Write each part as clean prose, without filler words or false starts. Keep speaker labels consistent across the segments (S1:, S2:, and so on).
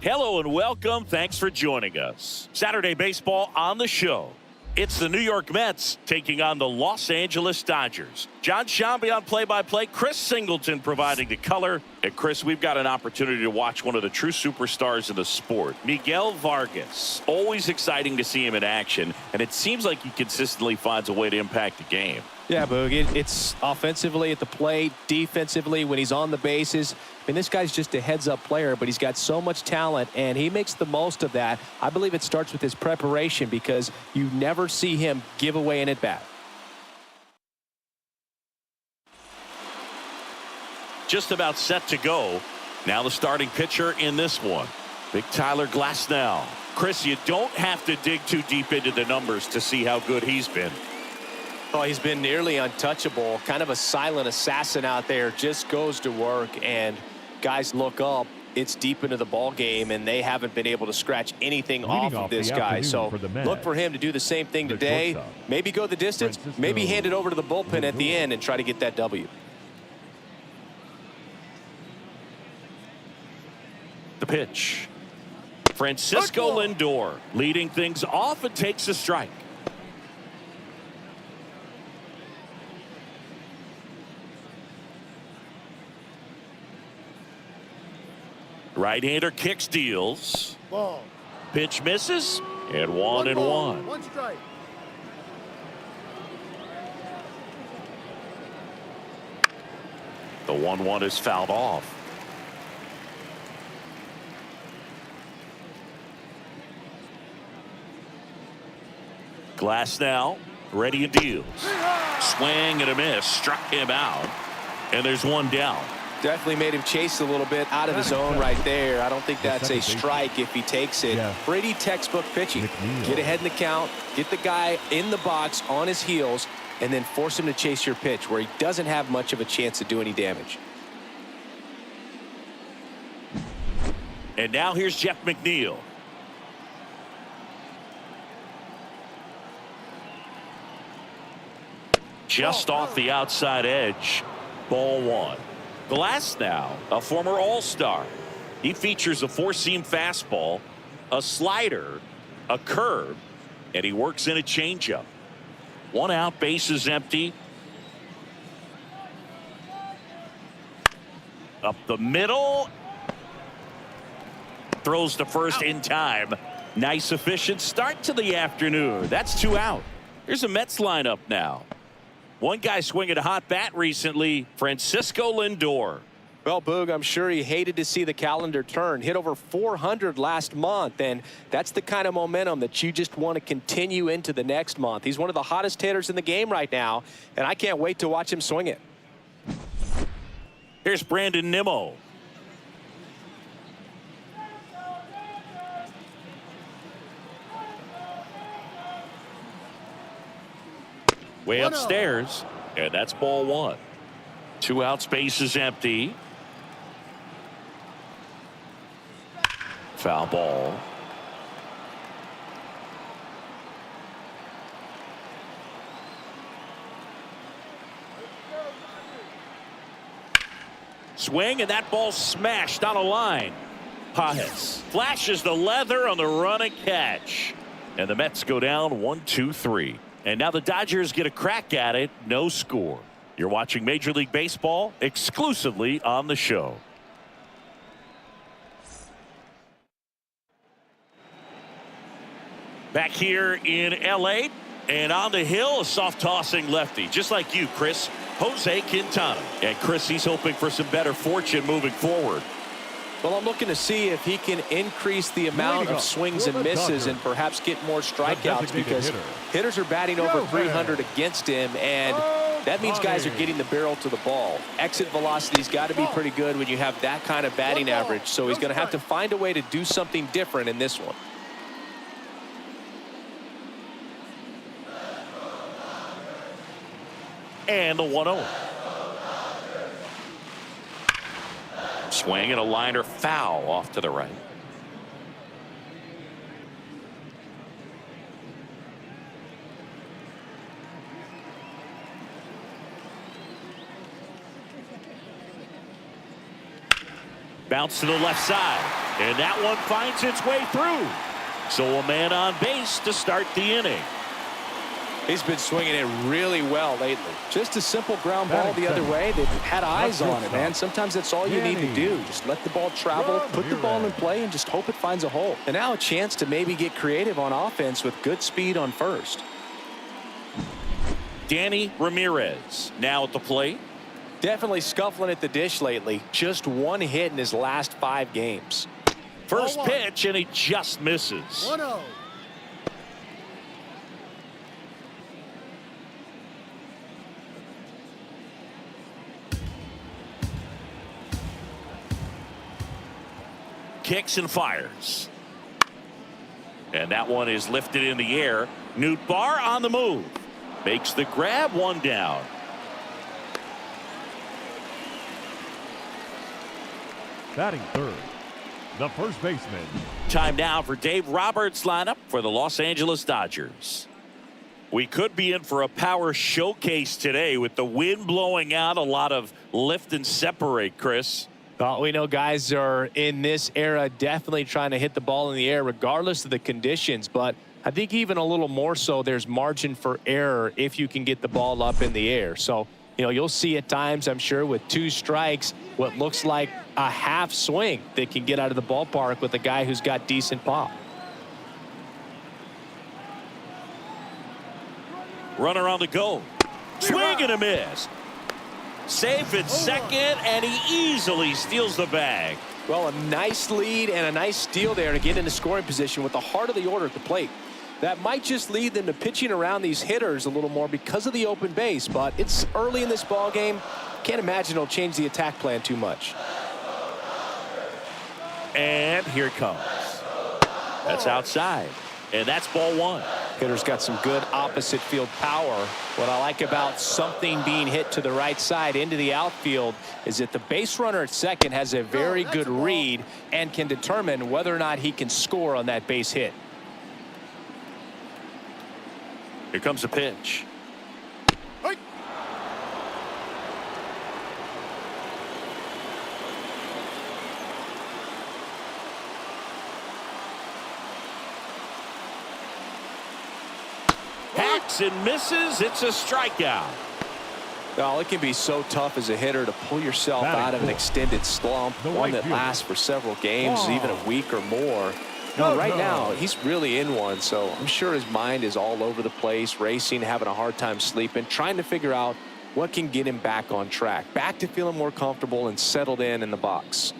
S1: Hello and welcome. Thanks for joining us. Saturday baseball on the show. It's the New York Mets taking on the Los Angeles Dodgers. John Shambi on play-by-play, Chris Singleton providing the color. And Chris, we've got an opportunity to watch one of the true superstars in the sport, Miguel Vargas. Always exciting to see him in action, and it seems like he consistently finds a way to impact the game.
S2: Yeah, Boog, it's offensively at the plate, defensively when he's on the bases. I mean, this guy's just a heads-up player, but he's got so much talent, and he makes the most of that. I believe it starts with his preparation because you never see him give away an at-bat.
S1: Just about set to go. Now the starting pitcher in this one, Big Tyler Glasnow. Chris, you don't have to dig too deep into the numbers to see how good he's been.
S2: Oh, he's been nearly untouchable, kind of a silent assassin out there, just goes to work, and guys look up, it's deep into the ball game, and they haven't been able to scratch anything off of this guy. So look for him to do the same thing today. Maybe go the distance, maybe hand it over to the bullpen at the end and try to get that W.
S1: The pitch. Francisco Lindor leading things off and takes a strike. Right-hander kicks, deals.
S3: Ball.
S1: Pitch misses, and one and one.
S3: One strike.
S1: The 1-1 is fouled off. Glasnow ready and deals. Swing and a miss, struck him out, and there's one down.
S2: Definitely made him chase a little bit out of the zone right there. I don't think that's a strike if he takes it. Pretty textbook pitching. Get ahead in the count, get the guy in the box on his heels, and then force him to chase your pitch where he doesn't have much of a chance to do any damage.
S1: And now here's Jeff McNeil. Just off the outside edge. Ball one. Glasnow, a former All-Star. He features a four-seam fastball, a slider, a curve, and he works in a changeup. One out, bases empty. Up the middle. Throws to first in time. Nice efficient start to the afternoon. That's two out. Here's a Mets lineup now. One guy swinging a hot bat recently, Francisco Lindor.
S2: Well, Boog, I'm sure he hated to see the calendar turn. Hit over 400 last month, and that's the kind of momentum that you just want to continue into the next month. He's one of the hottest hitters in the game right now, and I can't wait to watch him swing it.
S1: Here's Brandon Nimmo. Way upstairs, and that's ball one. Two outs, bases empty. Foul ball. Swing, and that ball smashed on a line. Pajes flashes the leather on the run and catch. And the Mets go down 1-2-3. And now the Dodgers get a crack at it. No score. You're watching Major League Baseball exclusively on the show. Back here in L.A. and on the hill, a soft tossing lefty, just like you, Chris, Jose Quintana. And Chris, he's hoping for some better fortune moving forward.
S2: Well, I'm looking to see if he can increase the amount of swings and misses and perhaps get more strikeouts because hitters are batting over 300 against him, and that means guys are getting the barrel to the ball. Exit velocity's got to be pretty good when you have that kind of batting average, so he's going to have to find a way to do something different in this one.
S1: And the 1-0. Swing and a liner foul off to the right. Bounce to the left side. And that one finds its way through. So a man on base to start the inning.
S2: He's been swinging it really well lately. Just a simple ground ball the other way. They've had eyes on it, man. Sometimes that's all you need to do. Just let the ball travel, put the ball in play, and just hope it finds a hole. And now a chance to maybe get creative on offense with good speed on first.
S1: Danny Ramirez now at the plate.
S2: Definitely scuffling at the dish lately. Just one hit in his last 5 games.
S1: First pitch, and he just misses.
S3: 1-0.
S1: Kicks and fires. And that one is lifted in the air. Newt Barr on the move. Makes the grab, 1 down.
S3: Batting third, the first baseman.
S1: Time now for Dave Roberts' lineup for the Los Angeles Dodgers. We could be in for a power showcase today with the wind blowing out, a lot of lift and separate, Chris.
S2: Well, we know guys are in this era definitely trying to hit the ball in the air regardless of the conditions, but I think even a little more so there's margin for error if you can get the ball up in the air. So, you know, you'll see at times, I'm sure, with 2 strikes, what looks like a half swing that can get out of the ballpark with a guy who's got decent pop.
S1: Runner on the go. Swing and a miss. Safe at second, and he easily steals the bag.
S2: Well, a nice lead and a nice steal there to get into scoring position with the heart of the order at the plate. That might just lead them to pitching around these hitters a little more because of the open base, but it's early in this ball game. Can't imagine it'll change the attack plan too much.
S1: And here it comes. That's outside, and that's ball 1.
S2: Hitter's got some good opposite field power. What I like about something being hit to the right side into the outfield is that the base runner at second has a very good read and can determine whether or not he can score on that base hit.
S1: Here comes the pitch. Hacks and misses. It's a strikeout.
S2: Well, it can be so tough as a hitter to pull yourself out of an extended slump, one that lasts for several games, even a week or more. Right now, he's really in one, so I'm sure his mind is all over the place, racing, having a hard time sleeping, trying to figure out what can get him back on track, back to feeling more comfortable and settled in the box.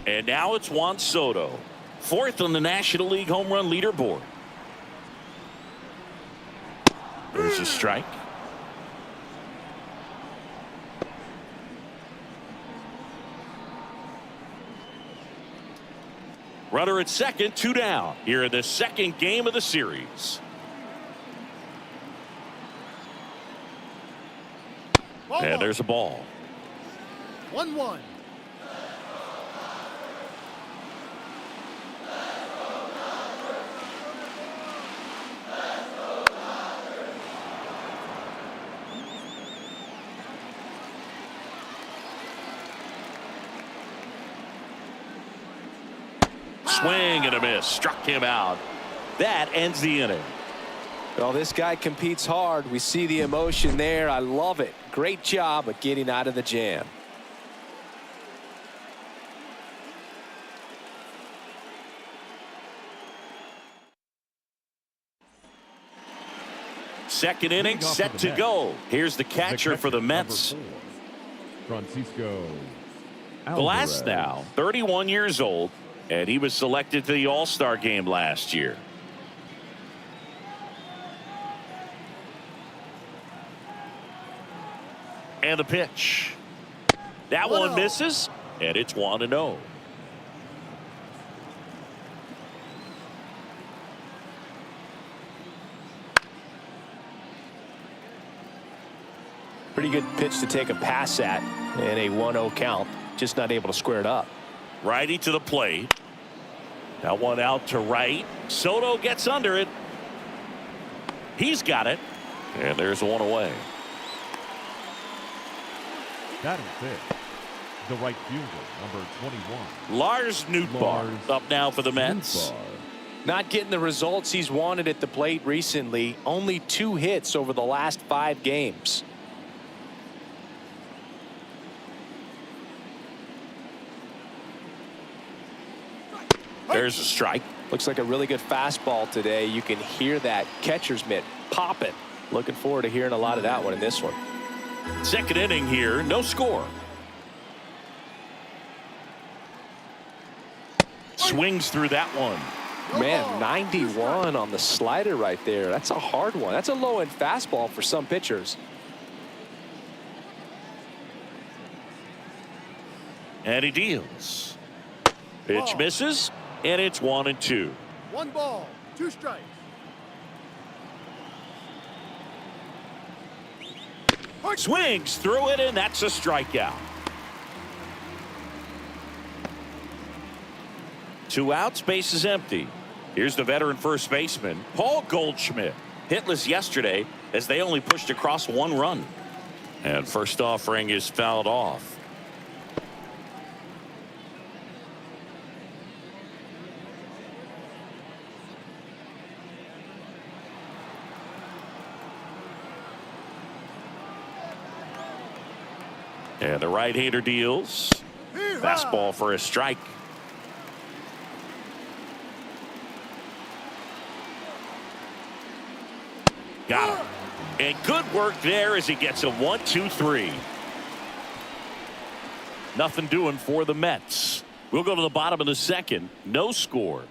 S1: And now it's Juan Soto, 4th on the National League home run leaderboard. There's a strike. Runner at second, 2 down here in the second game of the series. And there's a ball.
S3: 1-1.
S1: Swing and a miss. Struck him out. That ends the inning.
S2: Well, this guy competes hard. We see the emotion there. I love it. Great job of getting out of the jam.
S1: Second inning set to go. Here's the catcher for the Mets. Glass now, 31 years old, and he was selected to the All-Star game last year. And the pitch. That one misses, and it's 1-0.
S2: Pretty good pitch to take a pass at in a 1-0 count. Just not able to square it up.
S1: Righty to the plate. That one out to right. Soto gets under it. He's got it. And there's one away.
S3: Batting fifth, the right fielder, number 21.
S1: Lars Nootbaar up now for the Mets.
S2: Not getting the results he's wanted at the plate recently. Only 2 hits over the last 5 games.
S1: There's a strike.
S2: Looks like a really good fastball today. You can hear that catcher's mitt popping. Looking forward to hearing a lot of that one in this one.
S1: Second inning here, no score. Swings through that one.
S2: Man, 91 on the slider right there. That's a hard one. That's a low-end fastball for some pitchers.
S1: And he deals. Pitch misses, and it's 1-2.
S3: 1 ball, 2 strikes.
S1: Swings through it, and that's a strikeout. 2 outs, base is empty. Here's the veteran first baseman, Paul Goldschmidt. Hitless yesterday as they only pushed across 1 run. And first offering is fouled off. And the right-hander deals. Fastball for a strike. Got him. And good work there as he gets a 1-2-3. Nothing doing for the Mets. We'll go to the bottom of the second. No score.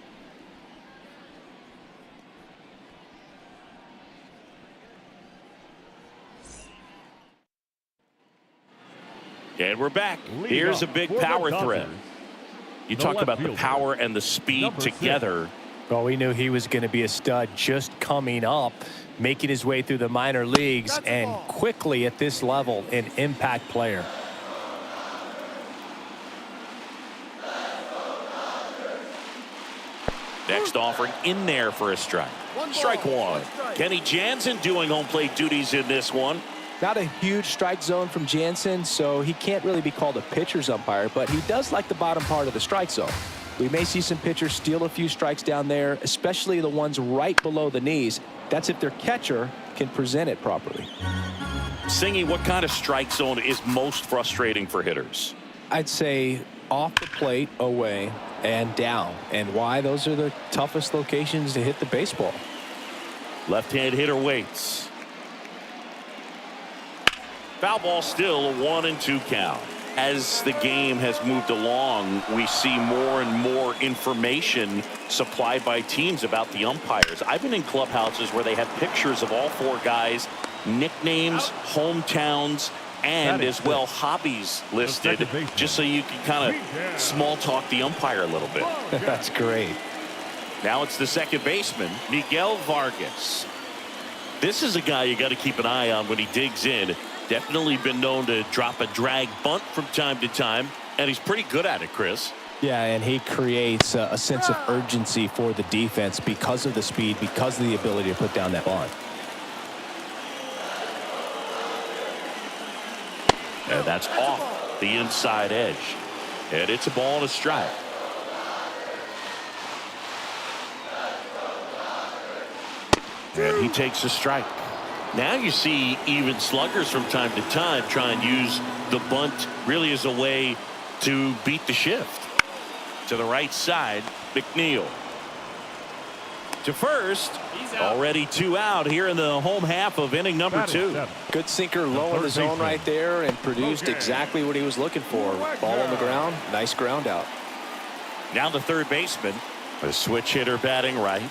S1: And we're back. Here's a big power threat. You talk about the power and the speed together.
S2: Well, we knew he was going to be a stud just coming up, making his way through the minor leagues, and quickly at this level, an impact player.
S1: Next offering in there for a strike. Strike 1. Kenny Jansen doing home plate duties in this one.
S2: Not a huge strike zone from Jansen, so he can't really be called a pitcher's umpire, but he does like the bottom part of the strike zone. We may see some pitchers steal a few strikes down there, especially the ones right below the knees. That's if their catcher can present it properly.
S1: Singy, what kind of strike zone is most frustrating for hitters?
S2: I'd say off the plate, away, and down. And why? Those are the toughest locations to hit the baseball.
S1: Left-hand hitter waits. Foul ball, still a 1-2 count. As the game has moved along, we see more and more information supplied by teams about the umpires. I've been in clubhouses where they have pictures of all 4 guys, nicknames, hometowns, and as well hobbies listed, just so you can kind of small talk the umpire a little bit.
S2: That's great.
S1: Now it's the second baseman, Miguel Vargas. This is a guy you got to keep an eye on when he digs in. Definitely been known to drop a drag bunt from time to time, and he's pretty good at it, Chris.
S2: Yeah, and he creates a sense of urgency for the defense because of the speed, because of the ability to put down that bunt.
S1: And that's off the inside edge. And it's a ball and a strike. And he takes a strike. Now you see even sluggers from time to time try and use the bunt really as a way to beat the shift. To the right side, McNeil. To first, already 2 out here in the home half of inning number 2.
S2: Good sinker low in the zone right there and produced exactly what he was looking for. Ball on the ground, nice ground out.
S1: Now the third baseman, a switch hitter batting right.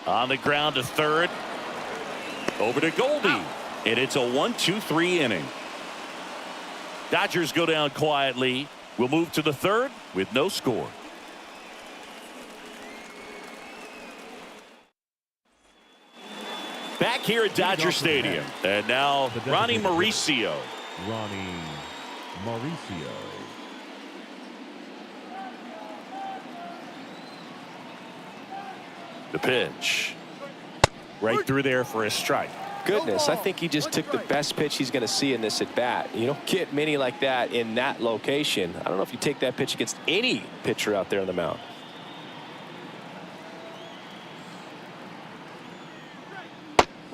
S1: On the ground to third. Over to Goldie. And it's a 1-2-3 inning. Dodgers go down quietly. We'll move to the third with no score. Back here at Dodger Stadium. And now Ronnie Mauricio.
S3: Ronnie Mauricio.
S1: The pitch. Right through there for a strike.
S2: Goodness, I think he just took the best pitch he's going to see in this at bat. You don't get many like that in that location. I don't know if you take that pitch against any pitcher out there on the mound.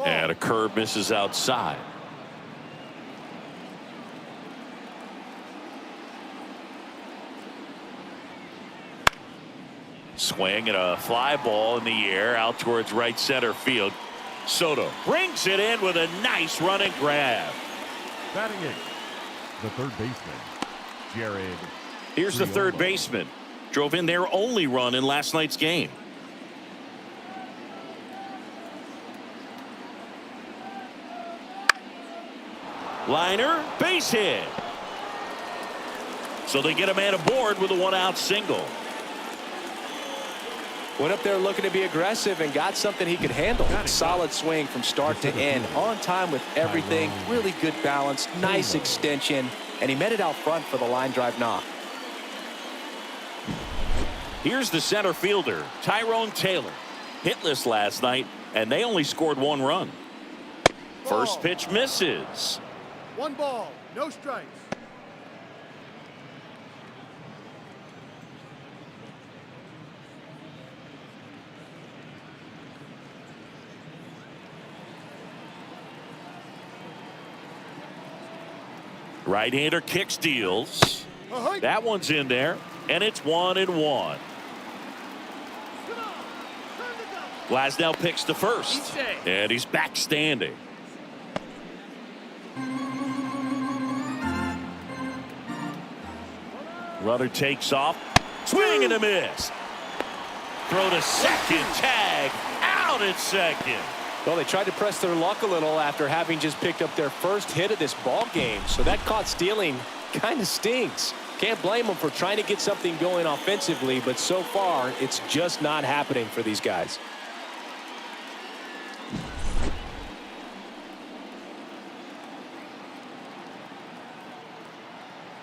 S1: And a curve misses outside. Swing and a fly ball in the air out towards right center field. Soto brings it in with a nice running grab.
S3: Batting eighth, the third baseman, Jared.
S1: Here's the third baseman. Drove in their only run in last night's game. Liner, base hit. So they get a man aboard with a one-out single.
S2: Went up there looking to be aggressive and got something he could handle. Solid swing from start to end. On time with everything. Really good balance. Nice extension. And he met it out front for the line drive knock.
S1: Here's the center fielder, Tyrone Taylor. Hitless last night, and they only scored one run. First pitch misses.
S4: 1 ball, no strikes.
S1: Right-hander kicks, deals. That one's in there, and it's 1-1. Glasnow picks to first, and he's back standing. Runner takes off, swing and a miss. Throw to second, tag, out at second.
S2: Well, they tried to press their luck a little after having just picked up their first hit of this ball game. So that caught stealing kind of stings. Can't blame them for trying to get something going offensively, but so far it's just not happening for these guys.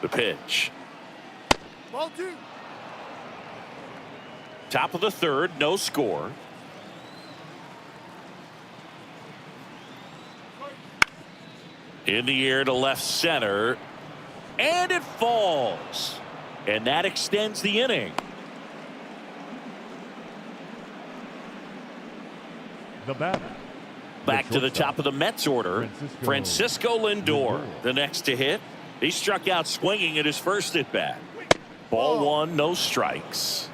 S1: The pitch.
S4: Ball 2.
S1: Top of the third, no score. In the air to left center, and it falls, and that extends the inning.
S3: The batter.
S1: Back to the top of the Mets order, Francisco Lindor, the next to hit. He struck out swinging at his first at bat. Ball 1, no strikes.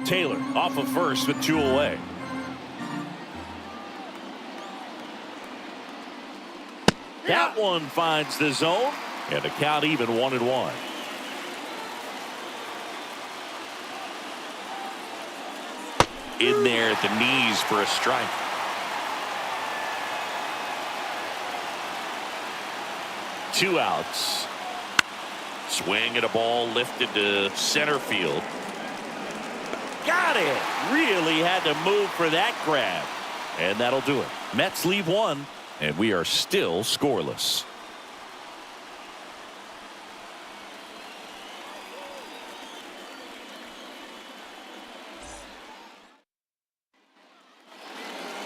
S1: Taylor off of first with 2 away. That one finds the zone, and the count even 1-1. In there at the knees for a strike. Two outs. Swing at a ball lifted to center field. Got it. Really had to move for that grab. And that'll do it. Mets leave 1, and we are still scoreless.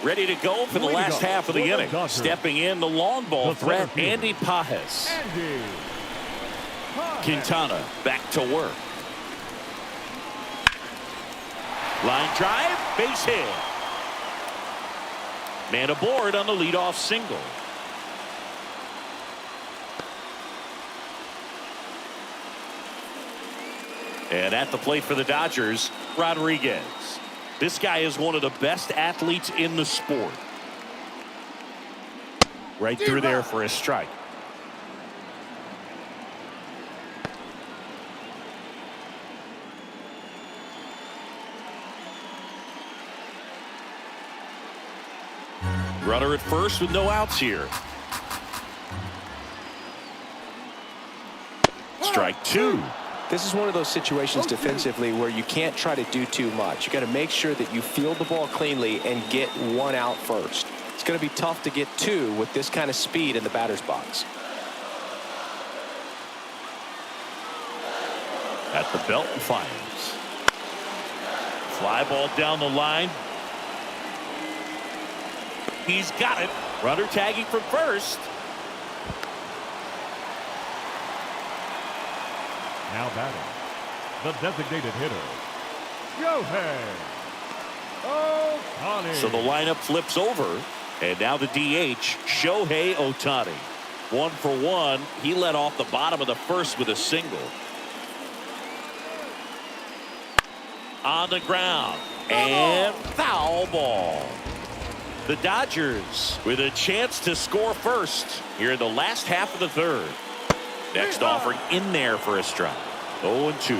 S1: Ready to go for the last half of the inning. Stepping in the long ball threat, Andy Pajes. Quintana back to work. Line drive, base hit. Man aboard on the leadoff single. And at the plate for the Dodgers, Rodriguez. This guy is one of the best athletes in the sport. Right through there for a strike. Runner at first with no outs here. Strike 2.
S2: This is one of those situations defensively where you can't try to do too much. You got to make sure that you field the ball cleanly and get 1 out first. It's going to be tough to get 2 with this kind of speed in the batter's box.
S1: At the belt and fires. Fly ball down the line. He's got it. Runner tagging from first.
S3: Now batting, the designated hitter, Shohei Ohtani.
S1: So the lineup flips over, and now the DH, Shohei Ohtani. 1 for 1. He led off the bottom of the first with a single. On the ground, and foul ball. The Dodgers with a chance to score first here in the last half of the third. Next offering in there for a strike. 0-2.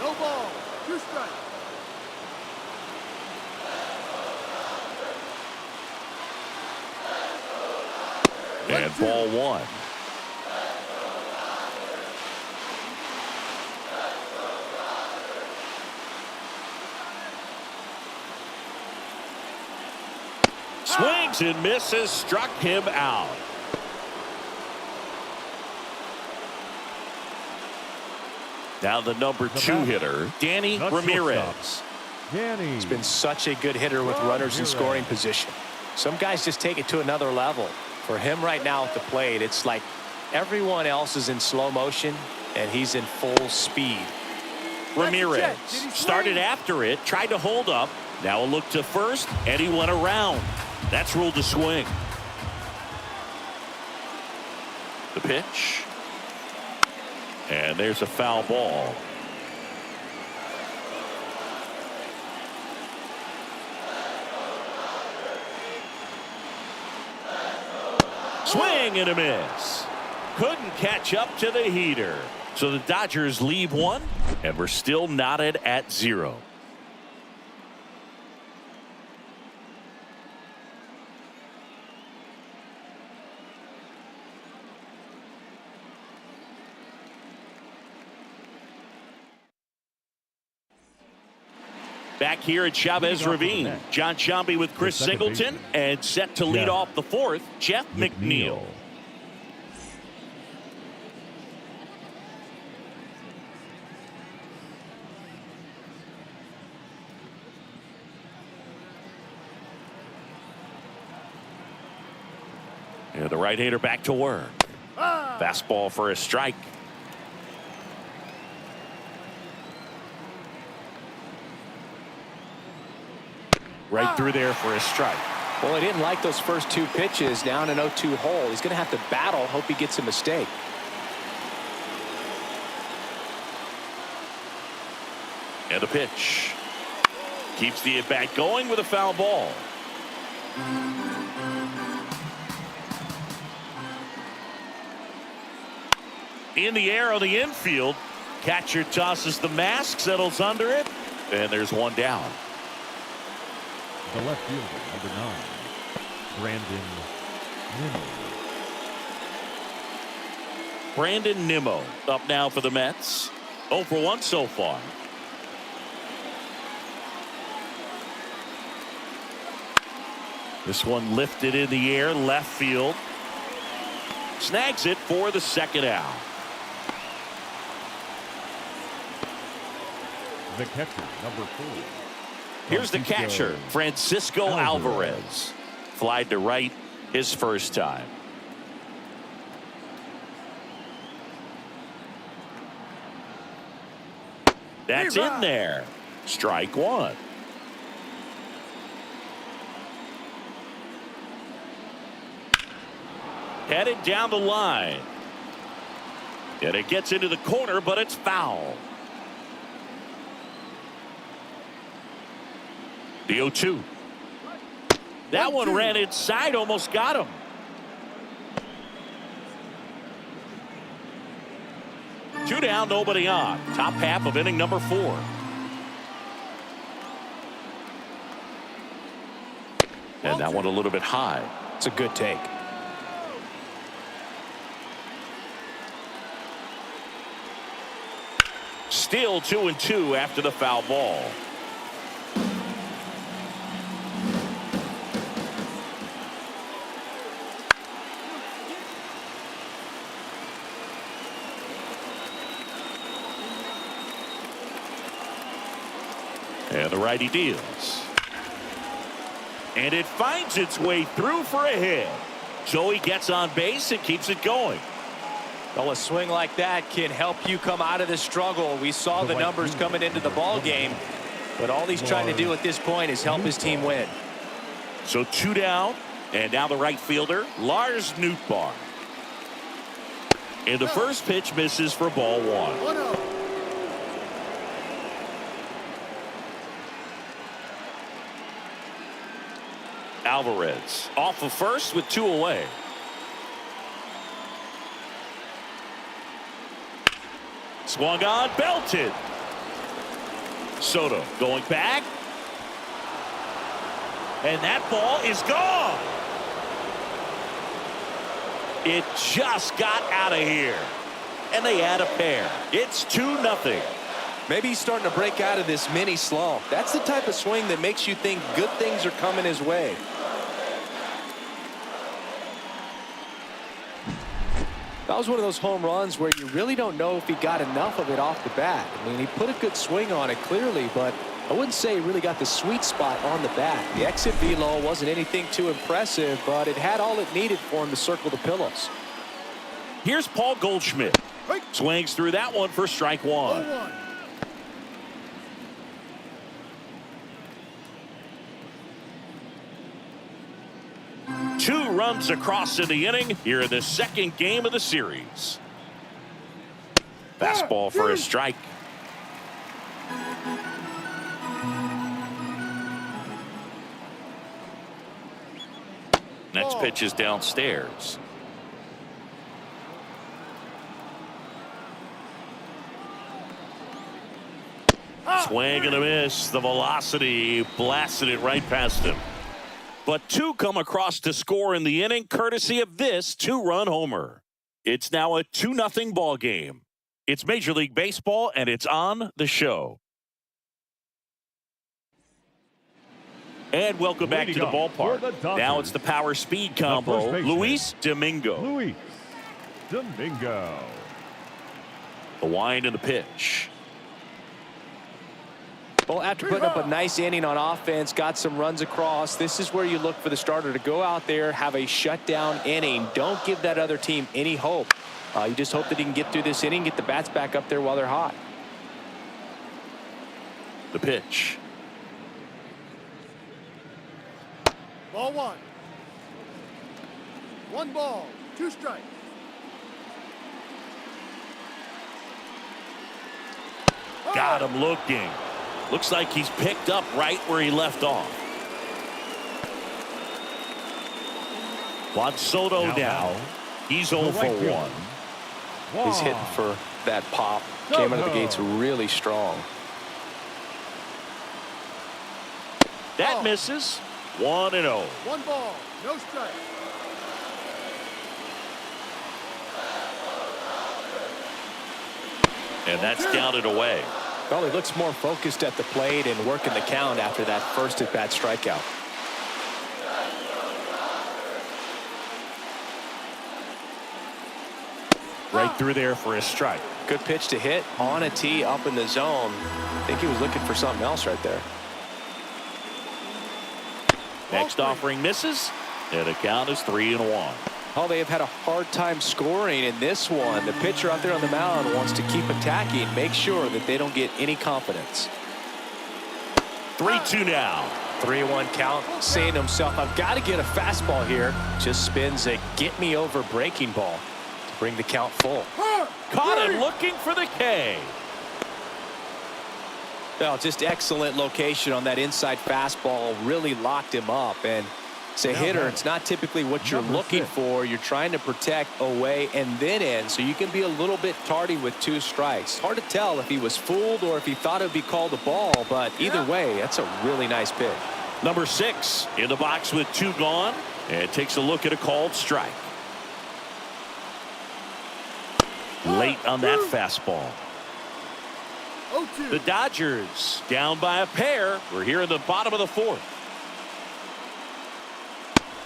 S4: No ball. 2 strikes.
S1: And ball 1. Swings and misses, struck him out. Now the number 2 hitter, Danny Ramirez.
S3: Danny.
S2: He's been such a good hitter with runners in scoring position. Some guys just take it to another level. For him right now at the plate, it's like everyone else is in slow motion and he's in full speed.
S1: Ramirez started after it, tried to hold up. Now a look to first, and he went around. That's ruled a swing. The pitch. And there's a foul ball. Swing and a miss. Couldn't catch up to the heater. So the Dodgers leave 1, and we're still knotted at 0. Back here at Chavez Ravine, John Sciambi with Chris Singleton, and set to lead off the 4th, Jeff McNeil. And the right-hander back to work. Fastball for a strike. Right through there for a strike.
S2: Well, he didn't like those first 2 pitches down an 0-2 hole. He's going to have to battle, hope he gets a mistake.
S1: And a pitch. Keeps the at-bat going with a foul ball. In the air on the infield. Catcher tosses the mask, settles under it, and there's one down.
S3: The left fielder, number 9, Brandon Nimmo.
S1: Brandon Nimmo up now for the Mets. 0 for 1 so far. This one lifted in the air, left field. Snags it for the second out.
S3: The catcher, number 4.
S1: Here's the catcher, Francisco Alvarez. Flied to right his first time. That's in there. Strike 1. Headed down the line. And it gets into the corner, but it's foul. The 0-2. That one ran inside, almost got him. Two down, nobody on. Top half of inning number 4. And that one a little bit high.
S2: It's a good take.
S1: Still 2-2 after the foul ball. And the righty deals. And it finds its way through for a hit. So he gets on base and keeps it going.
S2: Well, a swing like that can help you come out of the struggle. We saw the numbers coming into the ball game, but all he's trying to do at this point is help his team win.
S1: So 2 down, and now the right fielder, Lars Nootbaar. And the first pitch misses for ball 1. Alvarez off of first with 2 away. Swung on, belted. Soto going back. And that ball is gone. It just got out of here. And they add a pair. It's 2-0.
S2: Maybe he's starting to break out of this mini slump. That's the type of swing that makes you think good things are coming his way. That was one of those home runs where you really don't know if he got enough of it off the bat. I mean, he put a good swing on it clearly, but I wouldn't say he really got the sweet spot on the bat. The exit velo wasn't anything too impressive, but it had all it needed for him to circle the pillows.
S1: Here's Paul Goldschmidt. Swings through that one for strike 1.
S4: 0-1.
S1: 2 runs across in the inning here in the second game of the series. Fastball for a strike. Next pitch is downstairs. Swing and a miss. The velocity blasted it right past him. But 2 come across to score in the inning, courtesy of this 2-run homer. It's now a 2-0 ball game. It's Major League Baseball, and it's on the show. And welcome back to the ballpark. Now it's the power speed combo. Luis Domingo.
S3: Luis Domingo.
S1: The wind and the pitch.
S2: Well, after putting up a nice inning on offense, got some runs across, this is where you look for the starter to go out there, have a shutdown inning. Don't give that other team any hope. You just hope that he can get through this inning, get the bats back up there while they're hot.
S1: The pitch.
S4: Ball 1. 1 ball, 2 strikes.
S1: Got him looking. Looks like he's picked up right where he left off. Juan Soto now. He's 0 for 1.
S2: He's hitting for that pop. Came out of the gates really strong.
S1: That misses. 1-0.
S4: 1 ball, no strike.
S1: And that's down and away.
S2: Well, he looks more focused at the plate and working the count after that first at-bat strikeout.
S1: Right through there for a strike.
S2: Good pitch to hit on a tee up in the zone. I think he was looking for something else right there.
S1: Next offering misses, and the count is 3-1.
S2: Oh, they have had a hard time scoring in this one. The pitcher out there on the mound wants to keep attacking, make sure that they don't get any confidence.
S1: 3-2 now.
S2: 3-1 count, saying to himself, I've got to get a fastball here. Just spins a get-me-over breaking ball to bring the count full.
S1: Caught him looking for the K.
S2: Well, just excellent location on that inside fastball. Really locked him up. And as a hitter, it's not typically what you're looking for. You're trying to protect away and then in, so you can be a little bit tardy with 2 strikes. Hard to tell if he was fooled or if he thought it would be called a ball, but either way, that's a really nice pitch.
S1: Number 6 in the box with 2 gone, and takes a look at a called strike. Late on that fastball.
S4: 0-2.
S1: The Dodgers down by a pair. We're here in the bottom of the 4th.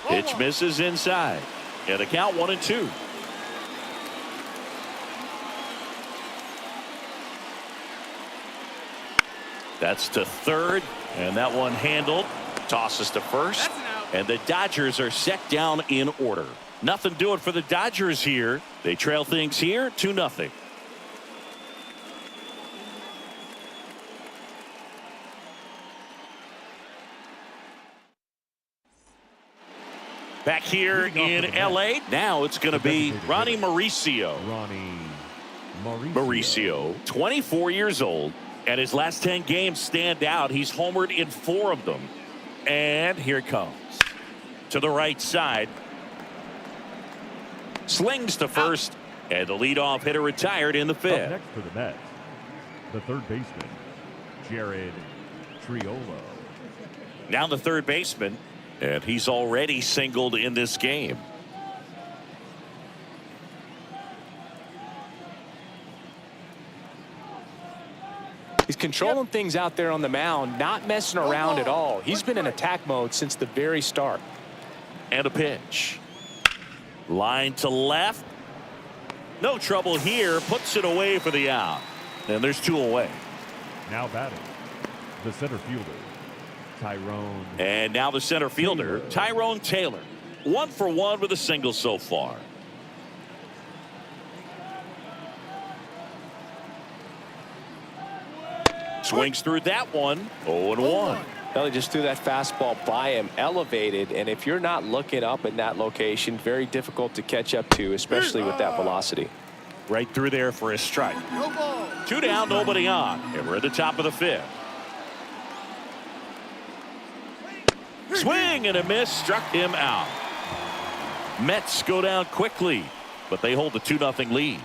S1: Pitch misses inside. And the count 1-2. That's to third, and that one handled. Tosses to first, and the Dodgers are set down in order. Nothing doing for the Dodgers here. They trail things here 2-0. Back here in LA, now it's going to be Ronnie Mauricio. Mauricio, 24 years old, and his last 10 games stand out. He's homered in 4 of them. And here it comes. To the right side. Slings to first, and the leadoff hitter retired in the 5th.
S3: Up next for the Mets, the third baseman, Jared Triolo.
S1: Now the third baseman, and he's already singled in this game.
S2: He's controlling things out there on the mound, not messing around at all. He's been in attack mode since the very start.
S1: And a pitch. Line to left. No trouble here. Puts it away for the out. And there's 2 away.
S3: Now batting, the center fielder, Tyrone.
S1: And now the center fielder, Tyrone Taylor. 1 for 1 with a single so far. Swings through that one. 0-1.
S2: Well, he just threw that fastball by him, elevated, and if you're not looking up in that location, very difficult to catch up to, especially with that velocity.
S1: Right through there for a strike.
S4: No ball.
S1: 2 down, nobody on. And we're at the top of the 5th. Swing and a miss, struck him out. Mets go down quickly, but they hold the 2-0 lead.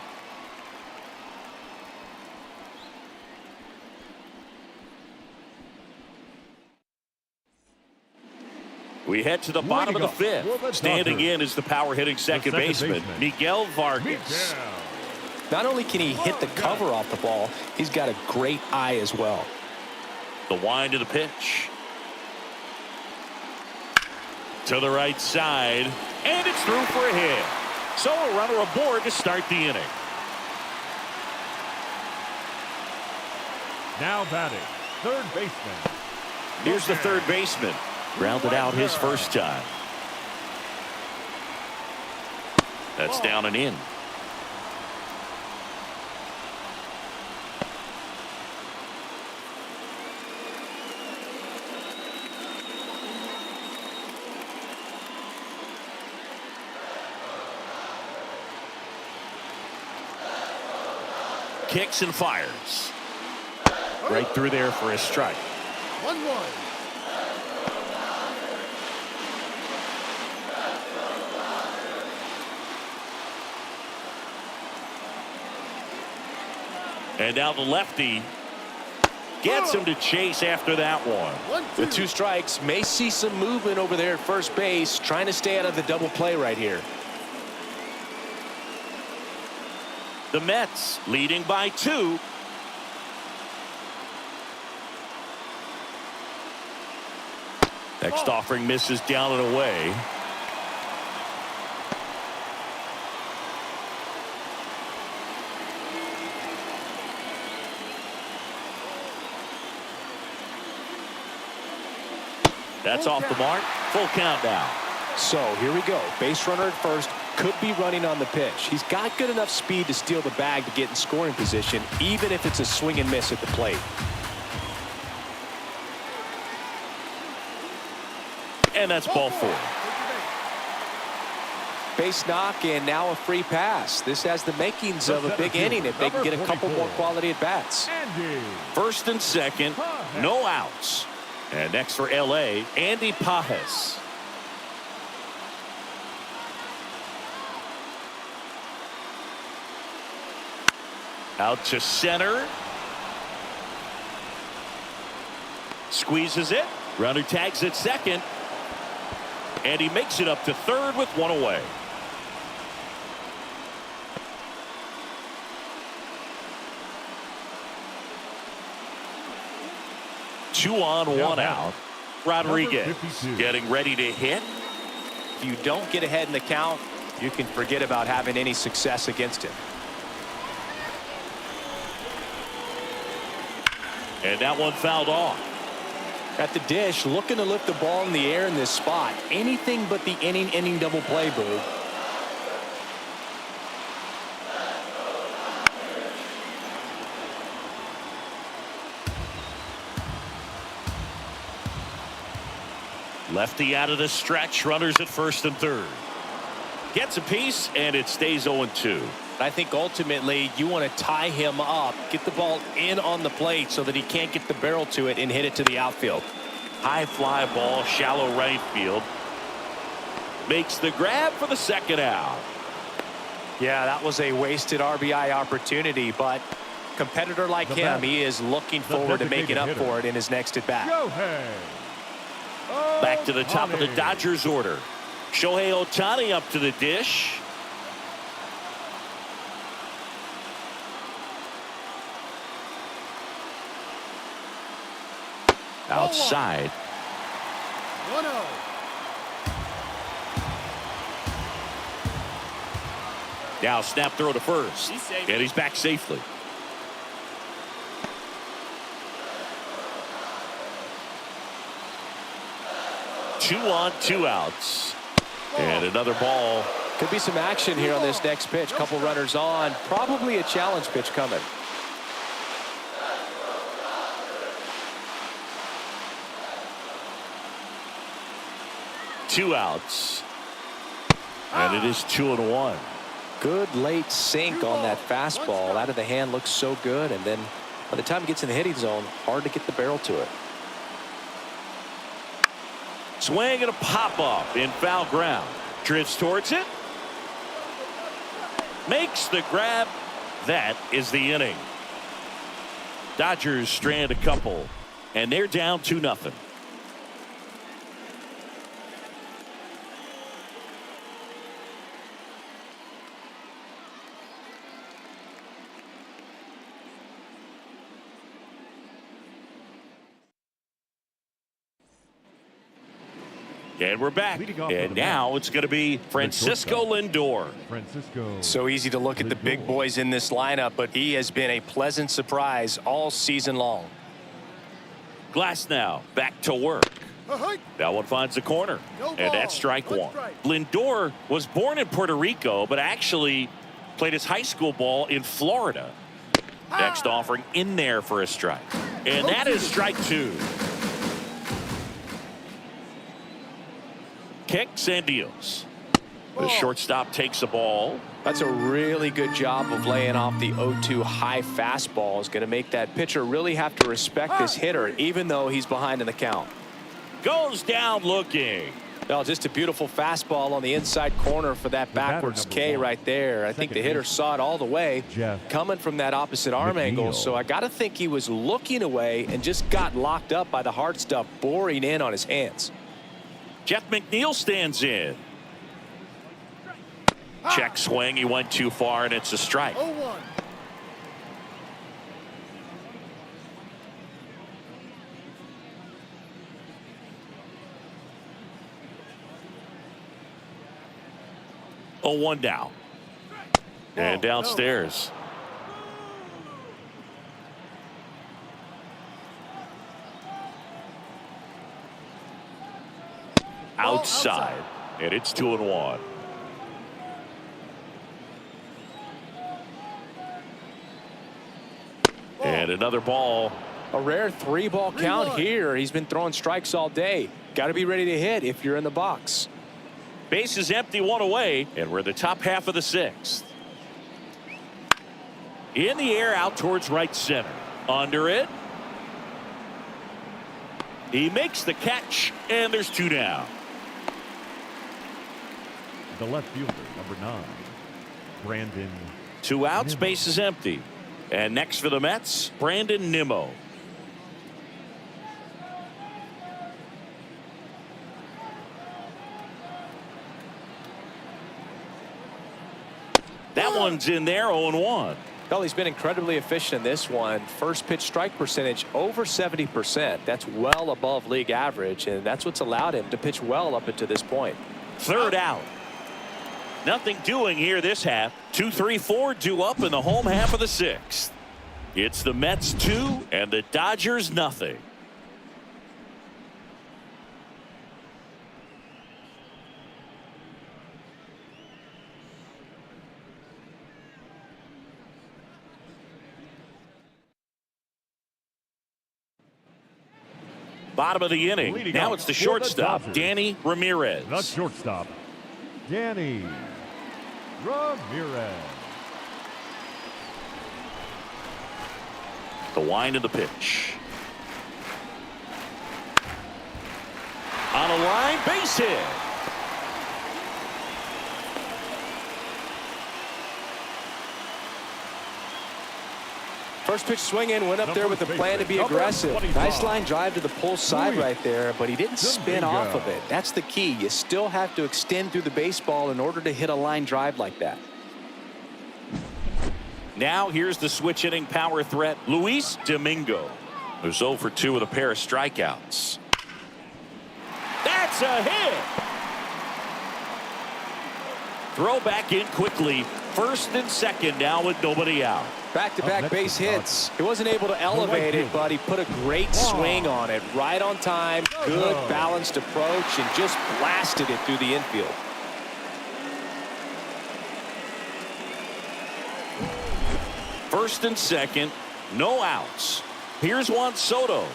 S1: We head to the bottom of the 5th. Standing in is the power hitting second baseman, Miguel Vargas.
S2: Not only can he hit the cover off the ball, he's got a great eye as well.
S1: The wind of the pitch. To the right side, and it's through for a hit. So a runner aboard to start the inning.
S3: Now batting, third baseman.
S1: Here's the third baseman. Grounded out his first time. That's down and in. Kicks and fires. Right through there for a strike.
S4: 1-1.
S1: And now the lefty gets him to chase after that one.
S2: With 2 strikes, may see some movement over there at first base, trying to stay out of the double play right here.
S1: The Mets leading by 2. Next offering misses down and away. That's off the mark. Full count now.
S2: So here we go. Base runner at first. Could be running on the pitch. He's got good enough speed to steal the bag to get in scoring position, even if it's a swing and miss at the plate.
S1: And that's ball 4.
S2: Base knock, and now a free pass. This has the makings of a big inning if they can get a couple more quality at bats.
S1: First and second, no outs. And next for LA, Andy Pajes. Out to center. Squeezes it. Runner tags at second. And he makes it up to third with 1 away. Two on, 1 out. Rodriguez getting ready to hit.
S2: If you don't get ahead in the count, you can forget about having any success against him.
S1: And that one fouled off.
S2: At the dish, looking to lift the ball in the air in this spot. Anything but the inning double play, Boog.
S1: Lefty out of the stretch, runners at first and third. Gets a piece, and it stays 0-2.
S2: I think ultimately you want to tie him up, get the ball in on the plate so that he can't get the barrel to it and hit it to the outfield.
S1: High fly ball, shallow right field. Makes the grab for the second out.
S2: Yeah, that was a wasted RBI opportunity, but competitor like him, he is looking forward to making up for it in his next at bat.
S1: Back to the top of the Dodgers order. Shohei Ohtani up to the dish. Outside.
S4: 1-0.
S1: Now snap throw to first. And he's back safely. Two on, two outs. And another ball.
S2: Could be some action here on this next pitch. Couple runners on. Probably a challenge pitch coming.
S1: Two outs. And it is 2-1.
S2: Good late sink on that fastball. Out of the hand, looks so good. And then by the time it gets in the hitting zone, hard to get the barrel to it.
S1: Swing and a pop-up in foul ground. Drifts towards it. Makes the grab. That is the inning. Dodgers strand a couple, and they're down 2-0. And we're back. And now it's going to be Francisco Lindor.
S2: So easy to look at the big boys in this lineup, but he has been a pleasant surprise all season long.
S1: Glass now back to work. That one finds the corner. And that's strike one. Lindor was born in Puerto Rico, but actually played his high school ball in Florida. Next offering in there for a strike. And that is strike two. Kicks and deals. The shortstop takes the ball.
S2: That's a really good job of laying off the 0-2 high fastball. Is going to make that pitcher really have to respect this hitter, even though he's behind in the count.
S1: Goes down looking.
S2: Well, just a beautiful fastball on the inside corner for that backwards K right there. I think the hitter saw it all the way coming from that opposite arm angle. So I got to think he was looking away and just got locked up by the hard stuff boring in on his hands.
S1: Jeff McNeil stands in. Check swing. He went too far, and it's a strike.
S4: 0-1.
S1: Oh, 1 down. And downstairs. Outside. And it's 2-1. And another ball.
S2: A rare 3-ball count here. He's been throwing strikes all day. Got to be ready to hit if you're in the box.
S1: Base is empty, one away, and we're in the top half of the sixth. In the air, out towards right center. Under it. He makes the catch, and there's 2 down.
S3: The left fielder, number 9, Brandon.
S1: 2 outs, base is empty. And next for the Mets, Brandon Nimmo. That one's in there, 0-1.
S2: Well, he's been incredibly efficient in this one. First pitch strike percentage over 70%. That's well above league average, and that's what's allowed him to pitch well up until this point.
S1: 3rd out. Nothing doing here this half. 2, 3, 4 due up in the home half of the 6th. It's the Mets 2 and the Dodgers nothing. Bottom of the inning. Now it's the shortstop, Danny Ramirez.
S3: The shortstop, Danny Ramirez.
S1: The wind of the pitch. On a line, base hit.
S2: First pitch swinging, went up there with the plan to be aggressive. Nice line drive to the pull side right there, but he didn't spin off of it. That's the key. You still have to extend through the baseball in order to hit a line drive like that.
S1: Now here's the switch hitting power threat, Luis Domingo, who's 0 for 2 with a pair of strikeouts. That's a hit. Throw back in quickly. First and second now with nobody out.
S2: Back-to-back base hits. He wasn't able to elevate it, but he put a great swing on it. Right on time, good balanced approach, and just blasted it through the infield.
S1: First and second, no outs. Here's Juan Soto.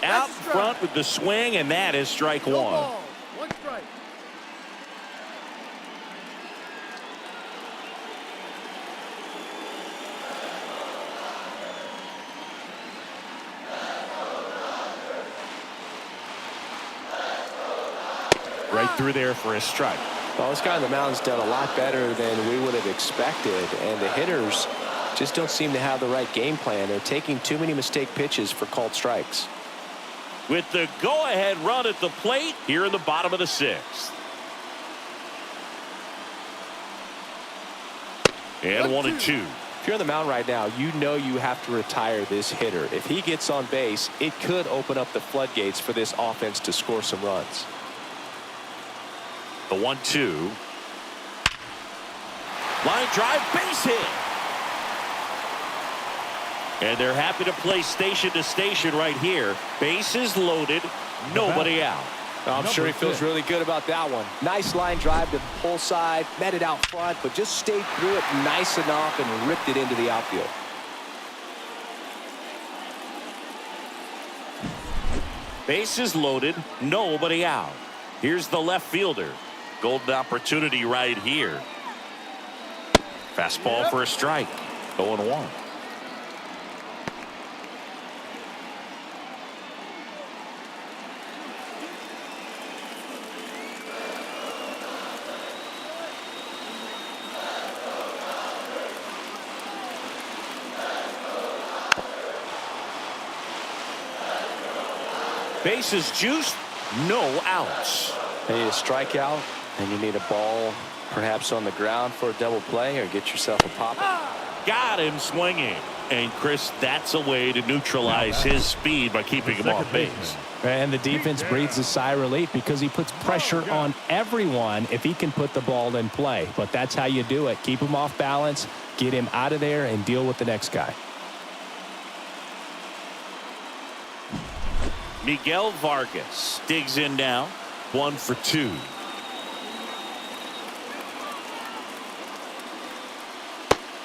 S1: Out front with the swing, and that is strike one.
S4: One strike.
S1: Right through there for a strike.
S2: Well, this guy on the mound's done a lot better than we would have expected, and the hitters just don't seem to have the right game plan. They're taking too many mistake pitches for called strikes.
S1: With the go-ahead run at the plate here in the bottom of the sixth. And 1-2.
S2: If you're on the mound right now, you know you have to retire this hitter. If he gets on base, it could open up the floodgates for this offense to score some runs.
S1: The 1-2. Line drive, base hit. And they're happy to play station to station right here. Bases loaded, nobody out.
S2: I'm sure he feels really good about that one. Nice line drive to the pull side, met it out front, but just stayed through it nice enough and ripped it into the outfield.
S1: Bases loaded, nobody out. Here's the left fielder. Golden opportunity right here. Fastball for a strike. 0-1. Bases juiced, no outs.
S2: You need a strikeout, and you need a ball perhaps on the ground for a double play, or get yourself a pop.
S1: Got him swinging. And Chris, that's a way to neutralize his speed by keeping him off base.
S5: And the defense breathes a sigh of relief because he puts pressure on everyone if he can put the ball in play. But that's how you do it. Keep him off balance, get him out of there, and deal with the next guy.
S1: Miguel Vargas digs in now. 1 for 2.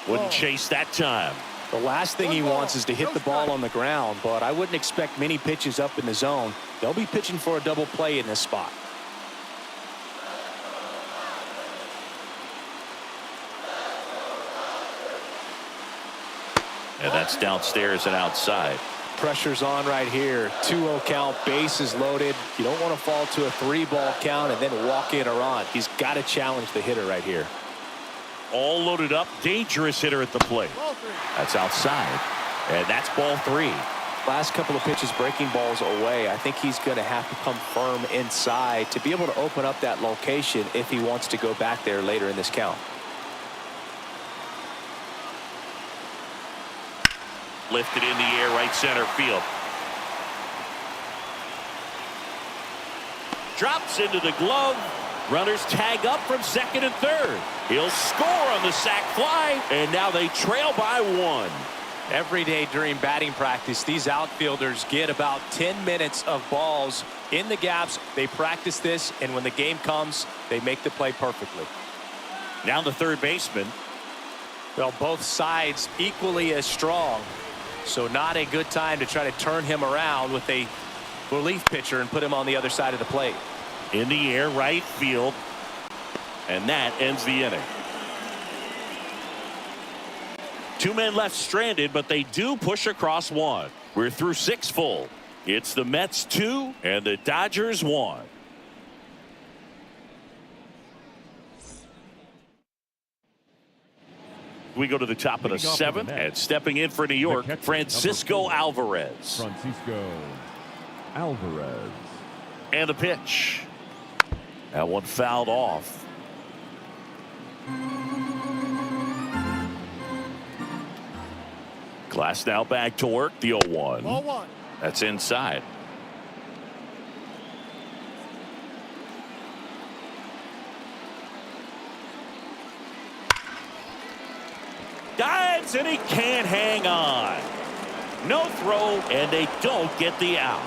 S1: Wouldn't chase that time.
S2: The last thing he wants is to hit the ball on the ground, but I wouldn't expect many pitches up in the zone. They'll be pitching for a double play in this spot.
S1: And that's downstairs and outside.
S2: Pressure's on right here. 2-0 count, bases loaded. You don't want to fall to a 3-ball count and then walk in or on. He's got to challenge the hitter right here.
S1: All loaded up, dangerous hitter at the plate. That's outside, and that's ball 3.
S2: Last couple of pitches breaking balls away. I think he's going to have to come firm inside to be able to open up that location if he wants to go back there later in this count.
S1: Lifted in the air, right center field. Drops into the glove, Runners tag up from second and third. He'll score on the sac fly, and now they trail by 1.
S2: Every day during batting practice, these outfielders get about 10 minutes of balls in the gaps. They practice this, and when the game comes, they make the play perfectly.
S1: Now the third baseman.
S2: Well, both sides equally as strong, so not a good time to try to turn him around with a relief pitcher and put him on the other side of the plate.
S1: In the air, right field, and that ends the inning. 2 men left stranded, but they do push across 1. We're through 6 full. It's the Mets 2 and the Dodgers 1. We go to the top of the 7th, and stepping in for New York, Francisco Alvarez.
S3: Francisco Alvarez.
S1: And the pitch. That one fouled off. Glass now back to work. The 0-1.
S4: Ball 1.
S1: That's inside. Dives, and he can't hang on. No throw, and they don't get the out.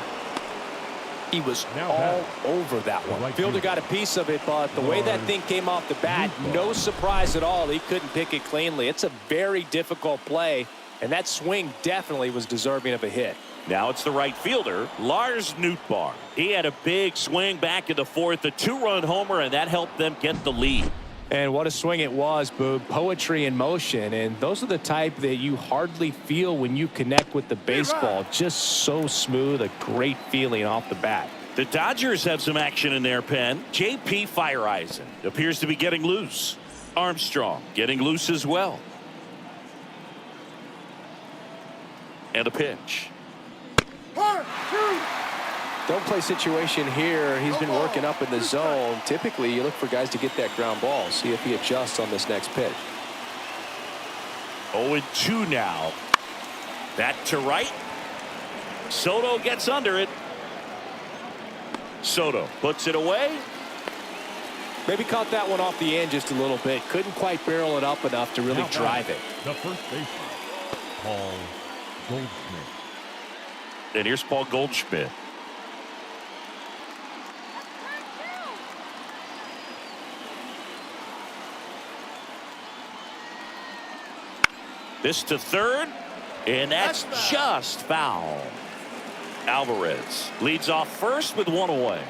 S2: He was all over that one. Fielder got a piece of it, but the way that thing came off the bat, no surprise at all. He couldn't pick it cleanly. It's a very difficult play, and that swing definitely was deserving of a hit.
S1: Now it's the right fielder, Lars Nootbaar. He had a big swing back in the 4th, a 2-run homer, and that helped them get the lead.
S5: And what a swing it was, Boog. Poetry in motion. And those are the type that you hardly feel when you connect with the baseball. Just so smooth, a great feeling off the bat.
S1: The Dodgers have some action in their pen. J.P. Fireeisen appears to be getting loose. Armstrong getting loose as well. And a pitch.
S2: Don't play situation here. He's been working up in the zone. Typically, you look for guys to get that ground ball. See if he adjusts on this next pitch.
S1: 0-2 now. That to right. Soto gets under it. Soto puts it away.
S2: Maybe caught that one off the end just a little bit. Couldn't quite barrel it up enough to really drive it.
S3: The first baseman, Paul Goldschmidt.
S1: And here's Paul Goldschmidt. This to third, and that's just foul. Alvarez leads off first with 1 away.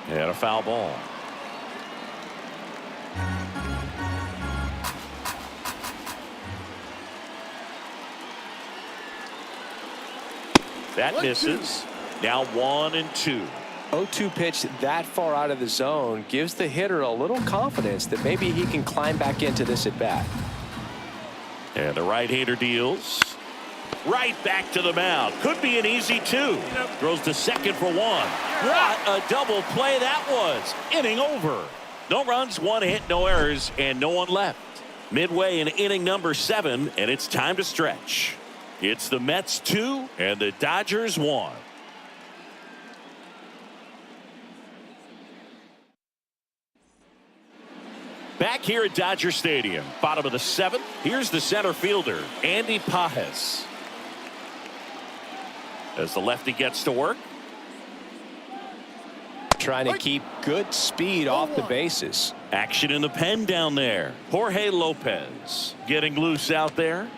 S1: And a foul ball. That misses. Now 1-2.
S2: 0-2 pitch that far out of the zone gives the hitter a little confidence that maybe he can climb back into this at bat.
S1: And the right-hander deals. Right back to the mound. Could be an easy 2. Throws to second for 1. What a double play that was. Inning over. No runs, 1 hit, no errors, and no one left. Midway in inning number 7, and it's time to stretch. It's the Mets 2 and the Dodgers 1. Back here at Dodger Stadium, bottom of the 7th, here's the center fielder, Andy Pages. As the lefty gets to work.
S2: Trying to keep good speed off the bases.
S1: Action in the pen down there. Jorge Lopez getting loose out there.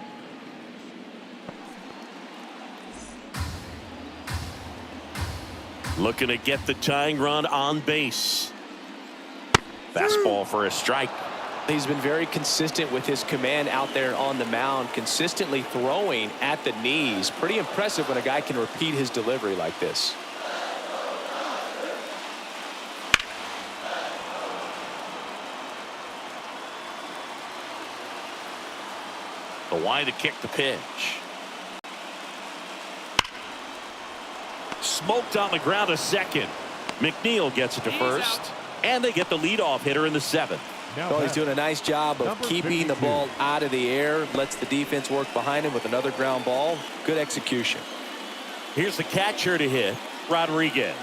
S1: Looking to get the tying run on base. Fastball for a strike.
S2: He's been very consistent with his command out there on the mound, consistently throwing at the knees. Pretty impressive when a guy can repeat his delivery like this.
S1: The wide to kick the pitch. Smoked on the ground to second. McNeil gets it to first. And they get the leadoff hitter in the 7th.
S2: Well, he's doing a nice job of keeping the ball out of the air. Lets the defense work behind him with another ground ball. Good execution.
S1: Here's the catcher to hit. Rodriguez.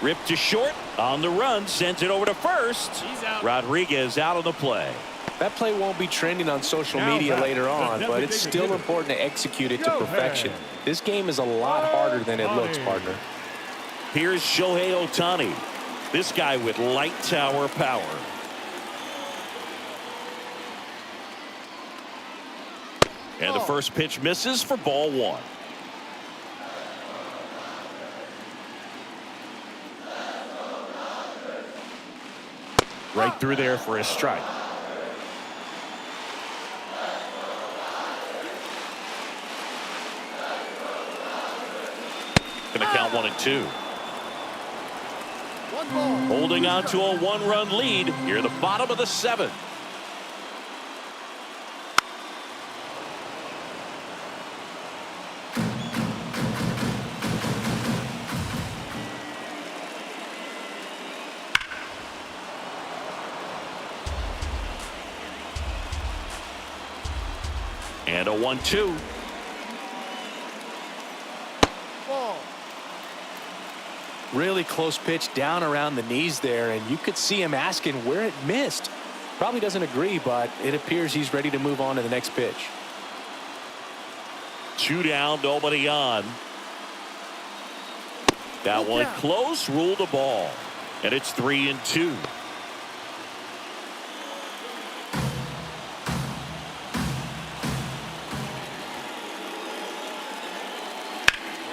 S1: Ripped to short. On the run. Sends it over to first.
S4: He's out.
S1: Rodriguez out on the play.
S2: That play won't be trending on social media later on, but it's still important to execute it to perfection. This game is a lot harder than it looks, partner.
S1: Here's Shohei Ohtani. This guy with light tower power. And the first pitch misses for ball one. Right through there for a strike. Going to count 1-2.
S4: One ball.
S1: Holding on to a one-run lead here at the bottom of the seventh. And a 1-2.
S4: Ball.
S2: Really close pitch down around the knees there, and you could see him asking where it missed. Probably doesn't agree, but it appears he's ready to move on to the next pitch.
S1: 2 down, nobody on. That one close, rule the ball. And it's 3-2.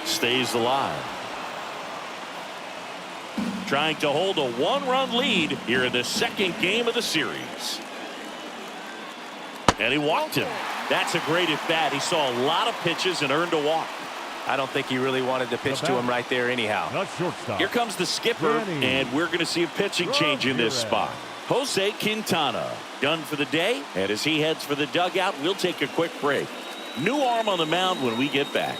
S1: Stays alive. Trying to hold a one-run lead here in the second game of the series. And he walked him. That's a great at-bat. He saw a lot of pitches and earned a walk.
S2: I don't think he really wanted to pitch to him right there anyhow.
S3: Not shortstop.
S1: Here comes the skipper, and we're going to see a pitching change in this spot. Jose Quintana done for the day, and as he heads for the dugout, we'll take a quick break. New arm on the mound when we get back.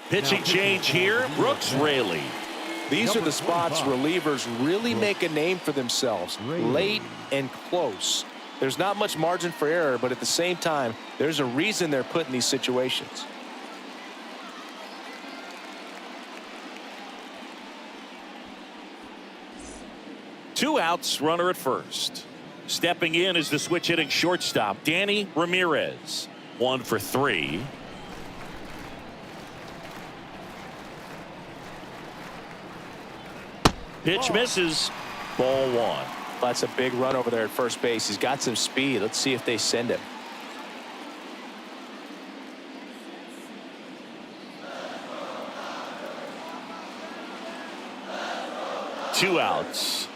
S1: Pitching change here, Brooks Raley.
S2: These are the spots relievers really make a name for themselves. Late and close. There's not much margin for error, but at the same time, there's a reason they're put in these situations.
S1: Two outs, runner at first. Stepping in is the switch hitting shortstop, Danny Ramirez. 1 for 3. Pitch misses. Ball 1.
S2: That's a big run over there at first base. He's got some speed. Let's see if they send him.
S1: Two outs.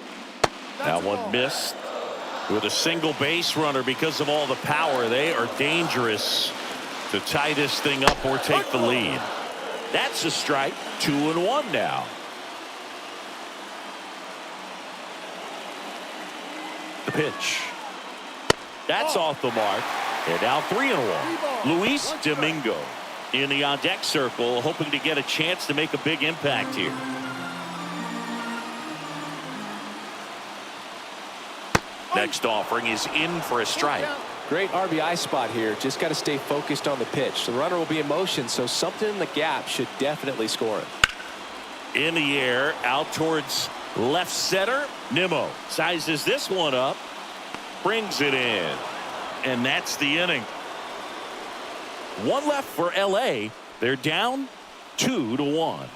S1: That one missed. With a single base runner because of all the power, they are dangerous to tie this thing up or take the lead. That's a strike. 2-1 now. The pitch. That's off the mark. And now 3-1. Luis Domingo in the on-deck circle, hoping to get a chance to make a big impact here. Next offering is in for a strike.
S2: Great RBI spot here. Just got to stay focused on the pitch. The runner will be in motion, so something in the gap should definitely score him.
S1: In the air, out towards left center. Nimmo sizes this one up, brings it in, and that's the inning. One left for LA. They're down 2-1.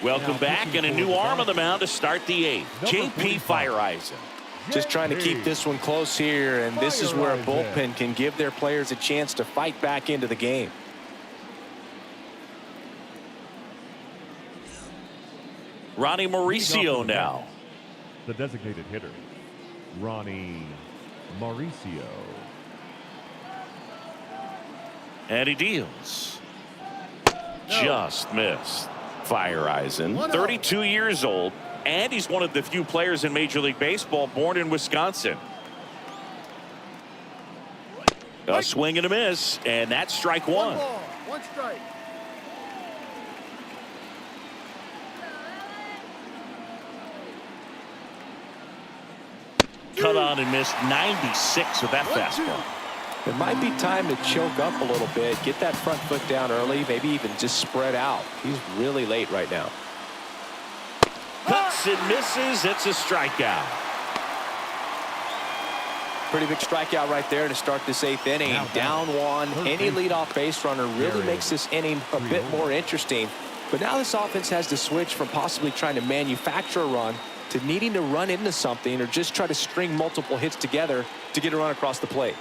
S1: Welcome back, and a new arm on the mound to start the 8th. J.P. Fireisen.
S2: Just trying to keep this one close here, and this is where a bullpen can give their players a chance to fight back into the game.
S1: Ronnie Mauricio now.
S3: The designated hitter, Ronnie Mauricio.
S1: And he deals. Just missed. Fireisen, 32 years old, and he's one of the few players in Major League Baseball born in Wisconsin. A swing and a miss, and that's strike one.
S4: 1 ball, 1 strike.
S1: Cut on and missed 96 with that fastball.
S2: It might be time to choke up a little bit, get that front foot down early, maybe even just spread out. He's really late right now.
S1: Cuts and misses. It's a strikeout.
S2: Pretty big strikeout right there to start this 8th inning. Down 1. Any leadoff base runner really makes this inning a bit more interesting. But now this offense has to switch from possibly trying to manufacture a run to needing to run into something or just try to string multiple hits together to get a run across the plate.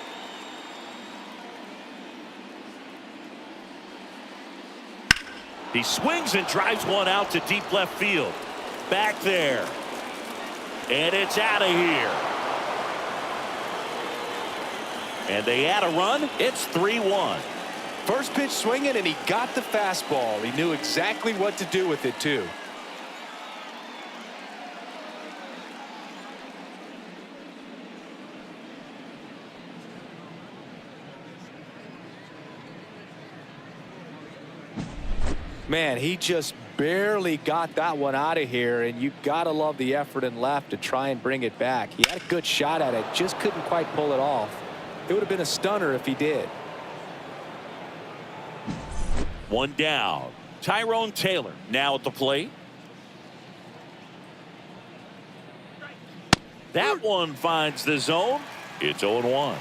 S1: He swings and drives one out to deep left field. Back there. And it's out of here. And they add a run. It's 3-1.
S2: First pitch swinging, and he got the fastball. He knew exactly what to do with it, too. Man, he just barely got that one out of here, and you gotta love the effort in left to try and bring it back. He had a good shot at it, just couldn't quite pull it off. It would have been a stunner if he did.
S1: One down. Tyrone Taylor now at the plate. That one finds the zone. It's 0-1.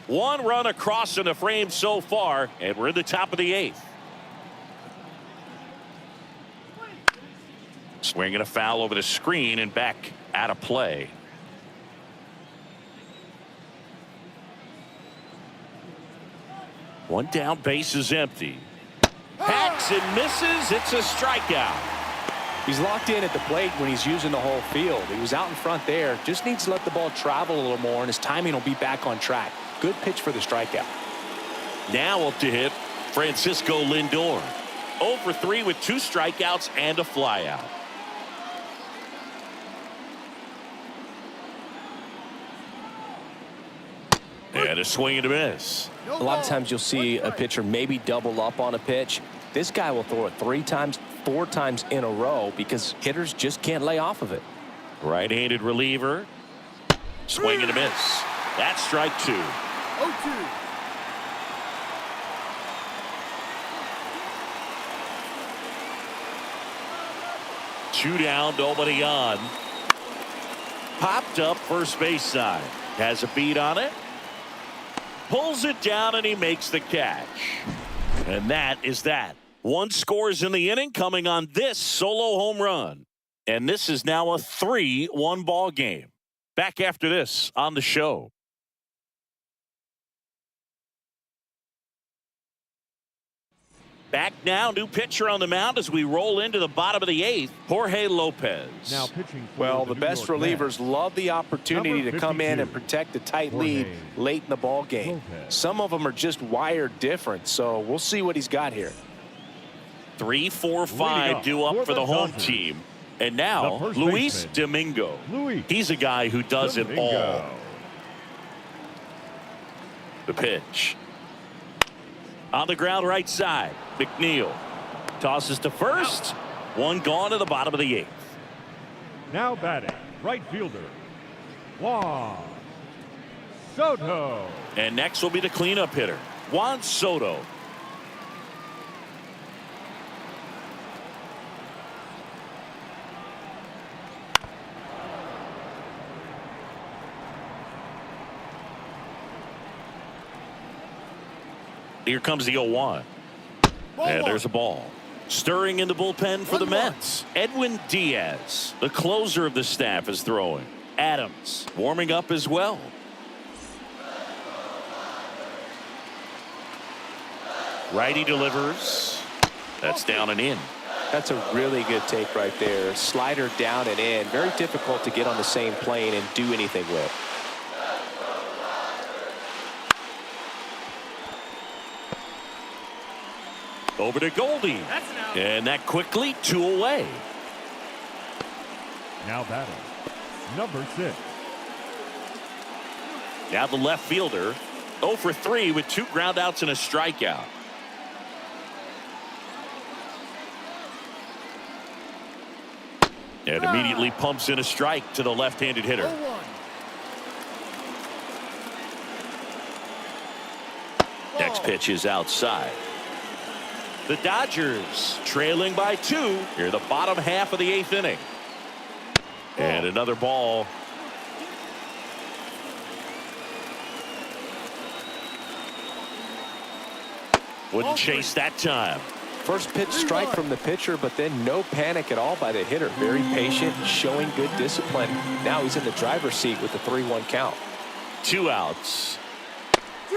S1: One run across in the frame so far, and we're in the top of the 8th. Swinging a foul over the screen and back out of play. One down, base is empty. Hacks and misses. It's a strikeout.
S2: He's locked in at the plate when he's using the whole field. He was out in front there. Just needs to let the ball travel a little more, and his timing will be back on track. Good pitch for the strikeout.
S1: Now up to hit Francisco Lindor. 0 for 3 with 2 strikeouts and a flyout. And a swing and a miss.
S2: A lot of times you'll see a pitcher maybe double up on a pitch. This guy will throw it 3 times, 4 times in a row because hitters just can't lay off of it.
S1: Right-handed reliever. Swing and a miss. That's strike 2.
S4: 0-2.
S1: Two down, nobody on. Popped up first base side. Has a beat on it. Pulls it down and he makes the catch. And that is that. 1 scores in the inning coming on this solo home run. And this is now a 3-1 ball game. Back after this on the show. Back now, new pitcher on the mound as we roll into the bottom of the 8th, Jorge Lopez.
S3: Now pitching for
S2: Well, the
S3: New
S2: best
S3: York
S2: relievers
S3: Mets.
S2: love the opportunity to come in and protect a tight lead late in the ball game. Some of them are just wired different, so we'll see what he's got here.
S1: 3, 4, 5 due up for the home team. And now, Luis Domingo. He's a guy who does it all. The pitch. On the ground right side, McNeil tosses to first. 1 gone to the bottom of the 8th.
S3: Now batting, right fielder, Juan Soto.
S1: And next will be the cleanup hitter, Juan Soto. Here comes the 0-1. And there's a ball. Stirring in the bullpen for the Mets, Edwin Diaz, the closer of the staff, is throwing. Adams warming up as well. Righty delivers. That's down and in.
S2: That's a really good take right there. Slider down and in. Very difficult to get on the same plane and do anything with.
S1: Over to Goldie. And that quickly 2 away.
S3: Now batting, number 6.
S1: Now the left fielder 0 for 3 with 2 groundouts and a strikeout. And immediately pumps in a strike to the left-handed hitter.
S4: 0-1.
S1: Next pitch is outside. The Dodgers trailing by 2 here in the bottom half of the 8th inning. And another ball. Wouldn't chase that time.
S2: First pitch strike from the pitcher, but then no panic at all by the hitter. Very patient, showing good discipline. Now he's in the driver's seat with the 3-1 count.
S1: 2 outs.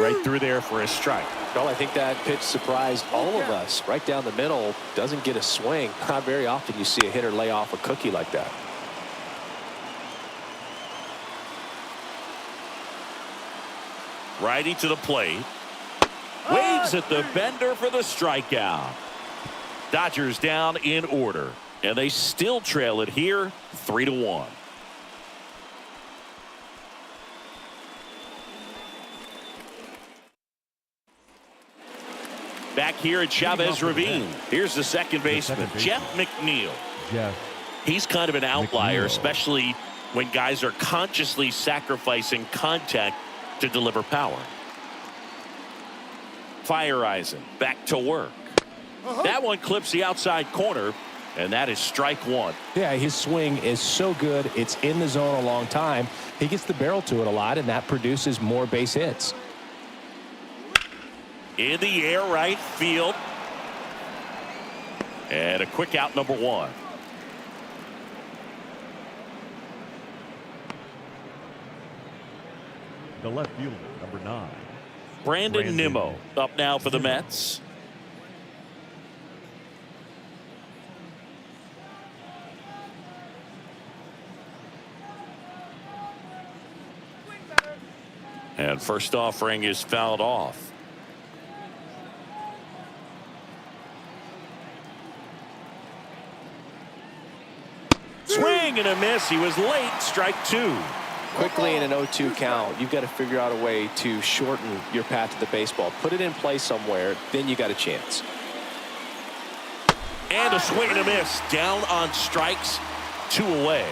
S1: Right through there for a strike.
S2: Well, I think that pitch surprised all of us. Right down the middle, doesn't get a swing. Not very often you see a hitter lay off a cookie like that.
S1: Righty to the plate. Waves at the bender for the strikeout. Dodgers down in order, and they still trail it here 3-1. Back here at Chavez Ravine, here's the second baseman, Jeff McNeil. He's kind of an outlier, especially when guys are consciously sacrificing contact to deliver power. Fire Eisen back to work. That one clips the outside corner, and that is strike 1.
S5: Yeah, his swing is so good. It's in the zone a long time. He gets the barrel to it a lot, and that produces more base hits.
S1: In the air right field. And a quick out, number 1.
S3: The left fielder, number 9.
S1: Brandon Nimmo up now for the Mets. And first offering is fouled off. Swing and a miss. He was late. Strike 2.
S2: Quickly in an 0-2 count, you've got to figure out a way to shorten your path to the baseball. Put it in play somewhere, then you got a chance.
S1: And a swing and a miss. Down on strikes. 2 away.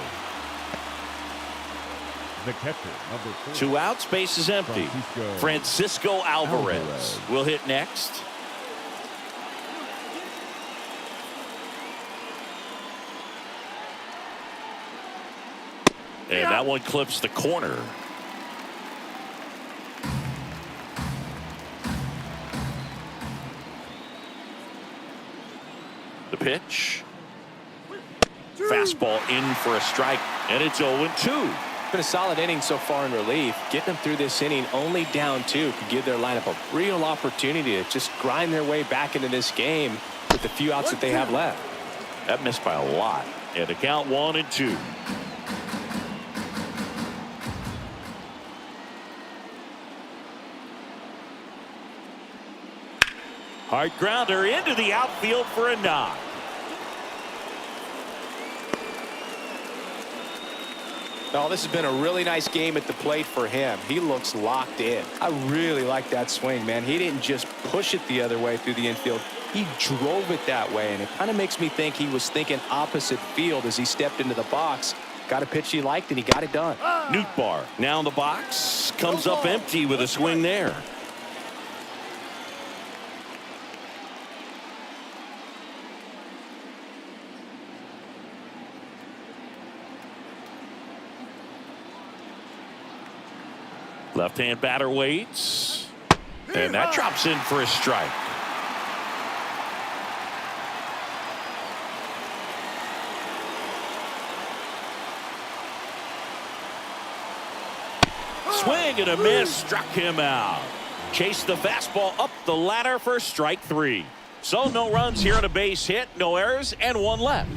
S3: The catcher, number 4.
S1: 2 outs, base is empty. Francisco Alvarez will hit next. And that one clips the corner. The pitch. Fastball in for a strike, and it's 0-2.
S2: Been a solid inning so far in relief. Getting them through this inning only down 2 could give their lineup a real opportunity to just grind their way back into this game with the few outs that they have left.
S1: That missed by a lot. And the count 1-2. Hard grounder into the outfield for a knock.
S2: Oh, this has been a really nice game at the plate for him. He looks locked in.
S5: I really like that swing, man. He didn't just push it the other way through the infield. He drove it that way, and it kind of makes me think he was thinking opposite field as he stepped into the box. Got a pitch he liked, and he got it done.
S1: Nootbaar now in the box. Comes up empty with a swing there. Left-hand batter waits. And that drops in for a strike. Swing and a miss. Struck him out. Chased the fastball up the ladder for strike 3. So no runs here on a base hit, no errors, and 1 left.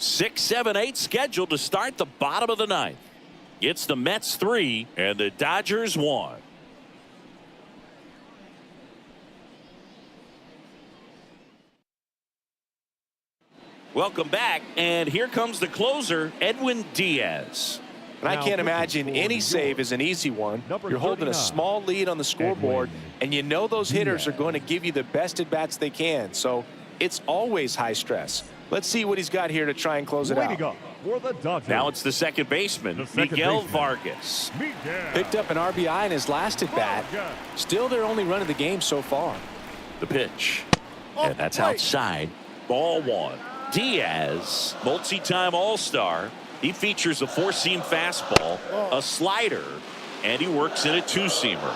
S1: 6, 7, 8 scheduled to start the bottom of the 9th. It's the Mets 3 and the Dodgers 1. Welcome back, and here comes the closer, Edwin Diaz.
S2: And I can't imagine any save is an easy one. You're holding a small lead on the scoreboard, and you know those hitters are going to give you the best at-bats they can. So it's always high stress. Let's see what he's got here to try and close it out.
S1: Now it's the second baseman, Miguel Vargas.
S2: Picked up an RBI in his last at-bat. Still their only run of the game so far.
S1: The pitch. And that's outside. Ball one. Diaz, multi-time All-Star. He features a four-seam fastball, a slider, and he works in a two-seamer.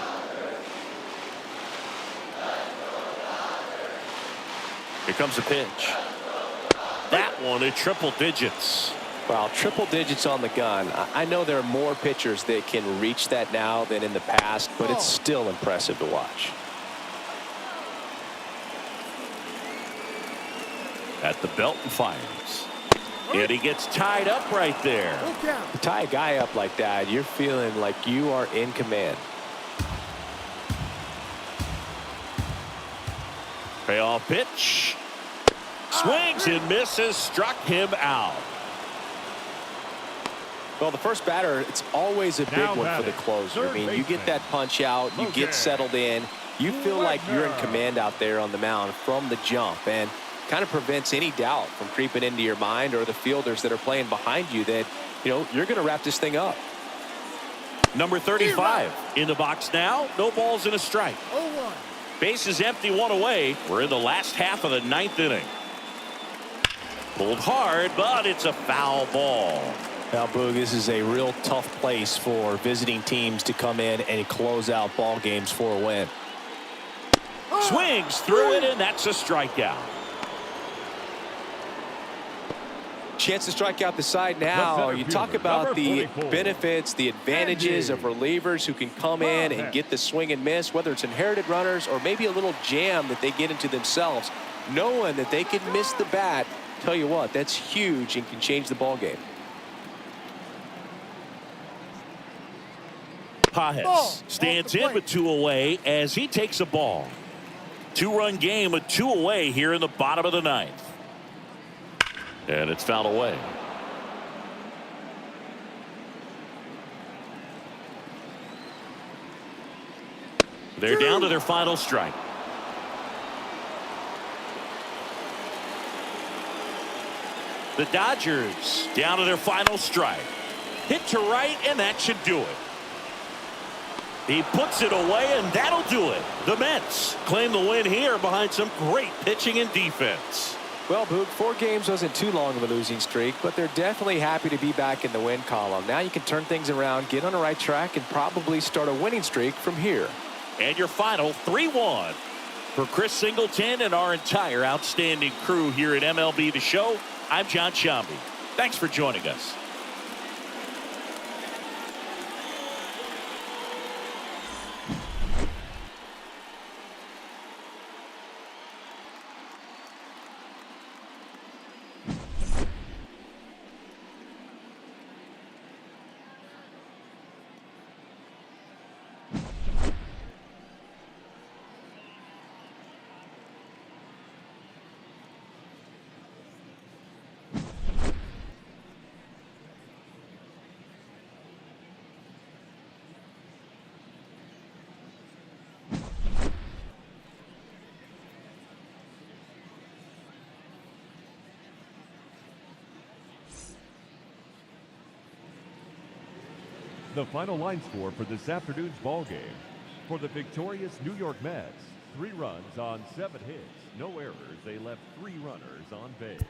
S1: Here comes the pitch. That one at triple digits.
S2: Well, triple digits on the gun. I know there are more pitchers that can reach that now than in the past, but it's still impressive to watch.
S1: At the belt and fires. And he gets tied up right there.
S2: To tie a guy up like that, you're feeling like you are in command.
S1: Payoff pitch. Swings and misses. Struck him out.
S2: Well, the first batter, it's always a big one for the closer. I mean, you get that punch out, you get settled in, you feel like you're in command out there on the mound from the jump, and kind of prevents any doubt from creeping into your mind or the fielders that are playing behind you that, you know, you're going to wrap this thing up.
S1: Number 35 in the box now. No balls and a strike. Base is empty, one away. We're in the last half of the ninth inning. Pulled hard, but it's a foul ball.
S2: Now, Boog, this is a real tough place for visiting teams to come in and close out ball games for a win.
S1: Swings through it, and that's a strikeout.
S2: Chance to strike out the side now. You talk about the benefits, the advantages of relievers who can come in and get the swing and miss, whether it's inherited runners or maybe a little jam that they get into themselves, knowing that they can miss the bat. Tell you what, that's huge and can change the ball game.
S1: Pajes stands in with two away as he takes a ball. Two-run game with two away here in the bottom of the ninth. And it's fouled away. They're down to their final strike. The Dodgers down to their final strike. Hit to right, and that should do it. He puts it away, and that'll do it. The Mets claim the win here behind some great pitching and defense.
S2: Well, Boog, 4 games wasn't too long of a losing streak, but they're definitely happy to be back in the win column. Now you can turn things around, get on the right track, and probably start a winning streak from here.
S1: And your final 3-1. For Chris Singleton and our entire outstanding crew here at MLB The Show, I'm John Shambi. Thanks for joining us.
S3: The final line score for this afternoon's ball game. For the victorious New York Mets, 3 runs on 7 hits, no errors. They left 3 runners on base.